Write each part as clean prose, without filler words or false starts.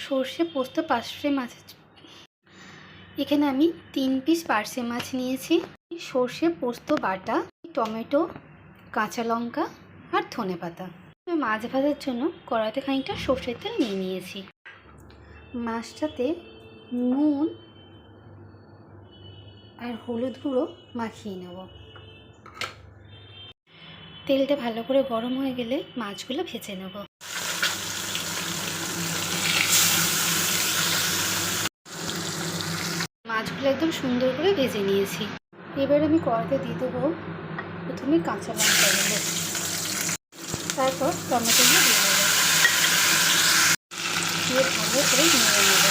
সর্ষে পোস্ত পার্শে মাছ। এখানে আমি 3 পিস পার্শে মাছ নিয়েছি, সর্ষে পোস্ত বাটা, টমেটো, কাঁচা লঙ্কা আর ধনেপাতা। মাছ ভাজার জন্য কড়াইতে খানিকটা সর্ষের তেল নিয়ে নিয়েছি। মাছটাতে নুন আর হলুদ গুঁড়ো মাখিয়ে নেব। তেলটা ভালো করে গরম হয়ে গেলে মাছগুলো ভেজে নেব। মাছগুলো একদম সুন্দর করে ভেজে নিয়েছি। এবার আমি কড়াইতে দিয়ে দেবো প্রথমে কাঁচা লঙ্কাগুলো, তারপর টমেটোগুলো দিয়ে দেবো, দিয়ে ভালো করে নেড়ে নেব।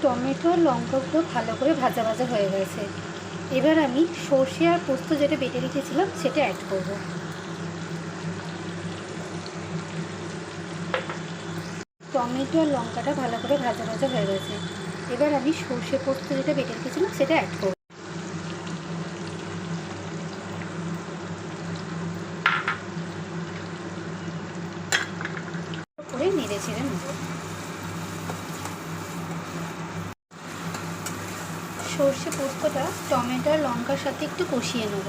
টমেটো আর লঙ্কাগুলো ভালো করে ভাজা ভাজা হয়ে গেছে। এবার আমি সর্ষে আর পোস্ত যেটা বেটে রেখেছিলাম সেটা অ্যাড করব। টমেটো আর লঙ্কাটা ভালো করে ভাজা ভাজা হয়ে গেছে। এবার আমি সর্ষে পোস্ত যেটা বেটে রেখেছিলাম সেটা অ্যাড করব। করে নেড়ে চেড়ে নেব। সর্ষে পোস্তটা টমেটো আর লঙ্কার সাথে একটু কষিয়ে নেব।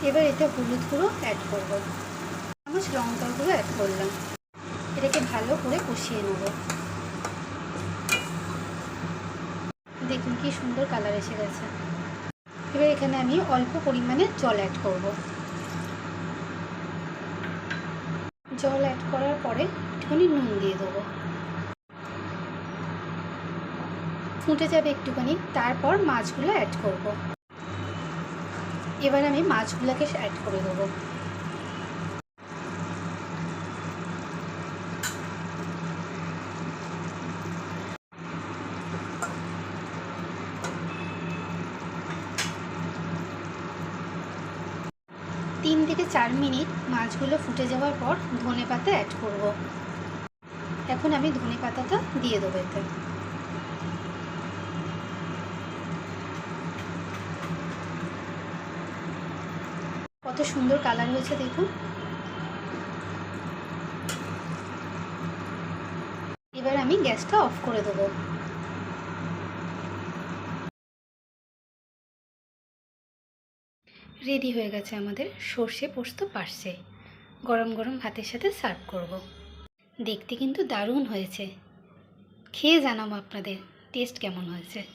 এবার এটা হলুদ গুঁড়ো অ্যাড করব, চামচ লঙ্কার গুঁড়ো অ্যাড করলাম। এটাকে ভালো করে কষিয়ে নেব। দেখুন কি সুন্দর কালার এসে গেছে। এবার এখানে আমি অল্প পরিমাণে জল অ্যাড করব। জল অ্যাড করার পরে একটুখানি নুন দিয়ে দেবো, ফুটে যাবে একটুখানি, তারপর মাছগুলো অ্যাড করব। এবার আমি মাছগুলোকে অ্যাড করে দেবো। তিন থেকে 4 মিনিট মাছগুলো ফুটে যাওয়ার পর ধনেপাতা অ্যাড করব। এখন আমি ধনেপাতাটা দিয়ে দেবো এতে। কত সুন্দর কালার হয়েছে দেখুন। এবার আমি গ্যাসটা অফ করে দেবো। রেডি হয়ে গেছে আমাদের সর্ষে পোস্ত পার্শে। গরম গরম ভাতের সাথে সার্ভ করব। দেখতে কিন্তু দারুণ হয়েছে। খেয়ে জানাবো আপনাদের টেস্ট কেমন হয়েছে।